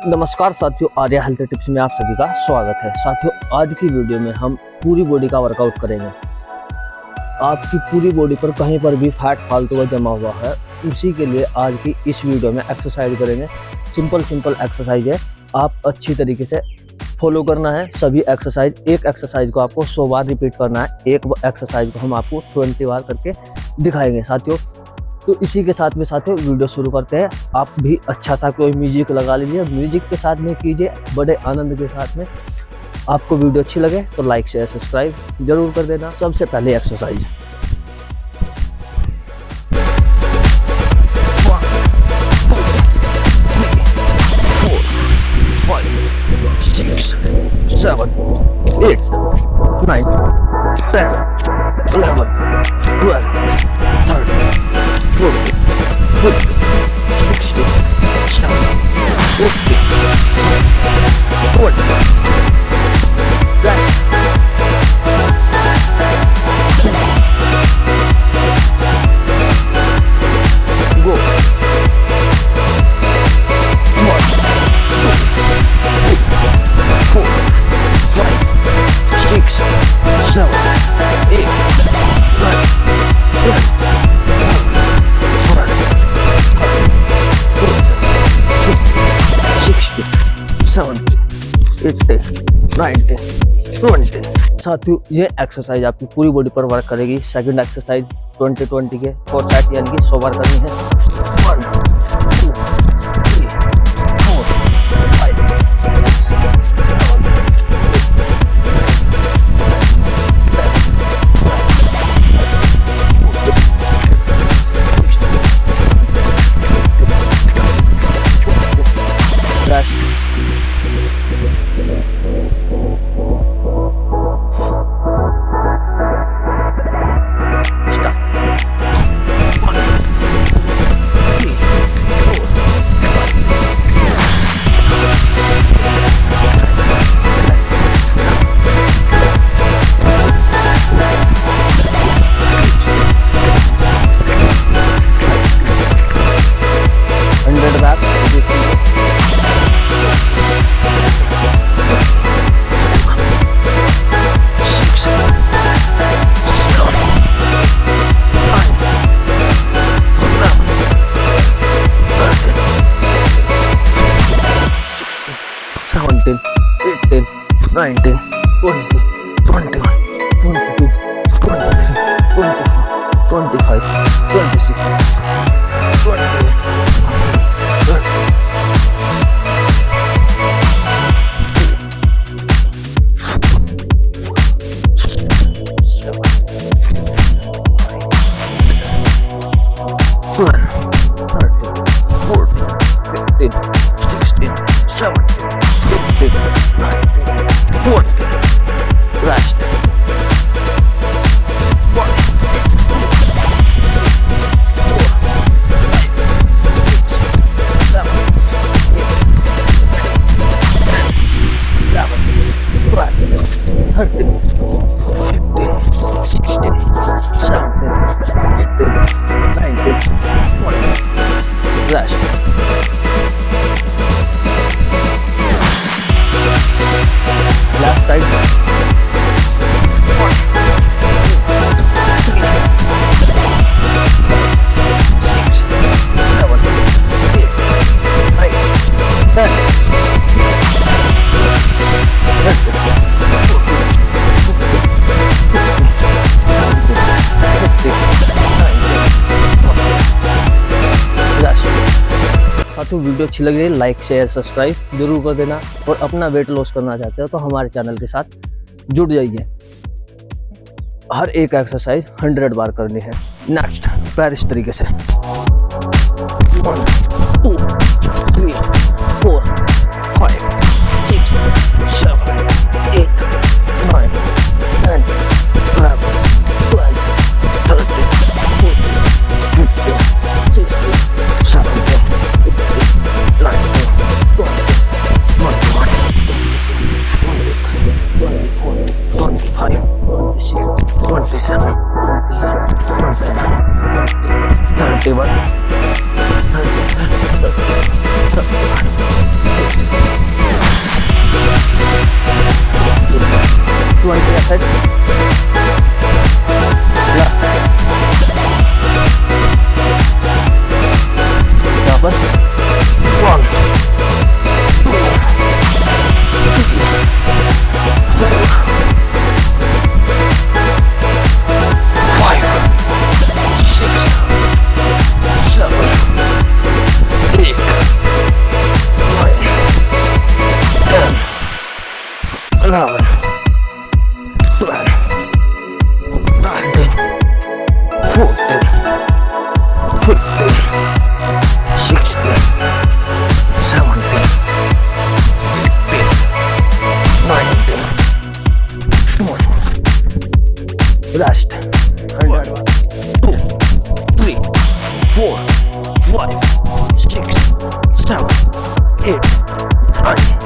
नमस्कार साथियों, Arya health tips में आप सभी का स्वागत है। साथियों, आज की वीडियो में हम पूरी बॉडी का वर्कआउट करेंगे। आपकी पूरी बॉडी पर कहीं पर भी फैट फालतू का जमा हुआ है, उसी के लिए आज की इस वीडियो में एक्सरसाइज करेंगे। सिंपल एक्सरसाइज है, आप अच्छी तरीके से फॉलो करना है। सभी एक्सरसाइज, एक एक्सरसाइज को आपको 100 बार रिपीट करना है, एक एक्सरसाइज को हम आपको 20 बार करके दिखाएंगे साथियों। तो इसी के साथ में साथियों वीडियो शुरू करते हैं। आप भी अच्छा सा कोई म्यूजिक लगा लीजिए, म्यूजिक के साथ में कीजिए बड़े आनंद के साथ में। आपको वीडियो अच्छी लगे तो लाइक शेयर सब्सक्राइब जरूर कर देना। सबसे पहले एक्सरसाइज, सेवन, 8, 9, 10, 11, 12, 13, 14, 15, 16, 17, 18, 20. Rest. Go. 1, 2, 3, 4, 5, 6, 7, 8, 9, 10. 70, 80, 90, 20। साथियों, ये एक्सरसाइज आपकी पूरी बॉडी पर वर्क करेगी। सेकंड एक्सरसाइज 20-20 के 4 सेट यानी कि 100 बार करनी है। 1, 2, 3, 4, 5, 6, 7, 8, 9, 10, 11, 12, 13, 14, 15, 16, 17, 18, 19, 20. Rest. Nineteen, 20, 21, 22, 23, 24, 25, 26, 28, Rest. Last side. 1, 2, 3, 4, 5, 6, 7, 8, 9, 10, 11, 12, 13, 14, 15, 16, 17, 18, 19, 20. Video अच्छी लग रही है लाइक शेयर सब्सक्राइब जरूर कर देना। और अपना वेट लॉस करना चाहते हो तो हमारे चैनल के साथ जुड़ जाइए। हर एक एक्सरसाइज 100 बार करनी है। नेक्स्ट पैर इस तरीके से 1, 2, 3, 4, 5, 6, 7, 8, 9, 10, 11, 12, 13, 14, 15, 16, 17, 19, 20, 21, 22, 23, 24, 25, 26, 27, 28, 29, 30, 31, 32, Rest. Next.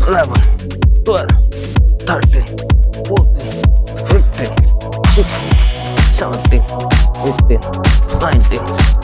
1, 2, 1, 2, 3, 4, 5, 6, 7, 8, 9, 10.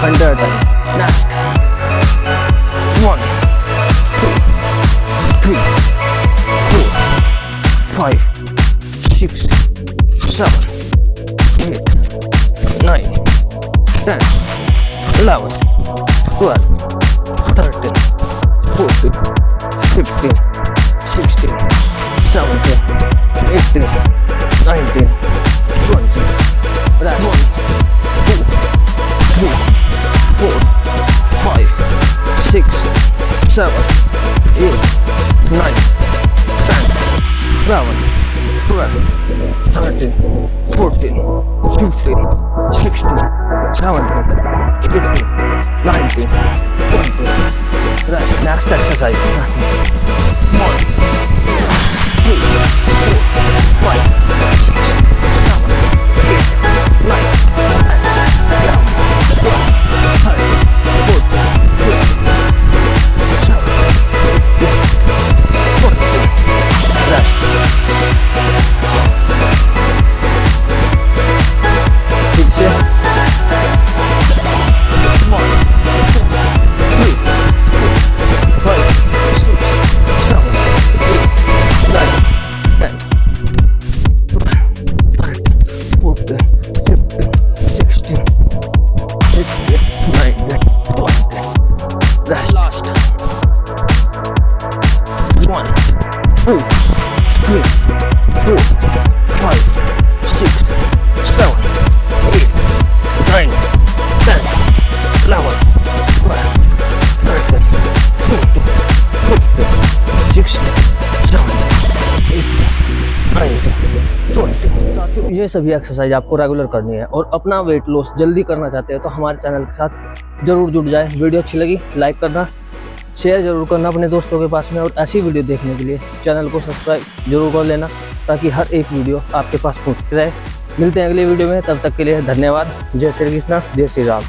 100 time. Next 1 2 3 4 5 6 7 8 9 10 11 12 13 14 15 16 17 18 19 20 That's 1 2 3 4 5 6 7 8 9 10 11 12 13 14 15 16 17 18 19 20 That's next exercise 1 2 3 4 5 6 7 8 9 That's last. 1 2 3 4 5 6 7 8 9 10 11 12 13 14 15 16 17 18 19 20 साथियों, ये सभी एक्सरसाइज आपको रेगुलर करनी है और अपना वेट लॉस जल्दी करना चाहते हैं तो हमारे चैनल के साथ जरूर जुड़ जाए। वीडियो अच्छी लगी लाइक करना, शेयर जरूर करना अपने दोस्तों के पास में, और ऐसी वीडियो देखने के लिए चैनल को सब्सक्राइब जरूर कर लेना ताकि हर एक वीडियो आपके पास पहुंचती रहे। मिलते हैं अगली वीडियो में, तब तक के लिए धन्यवाद। जय श्री कृष्ण, जय श्री राम।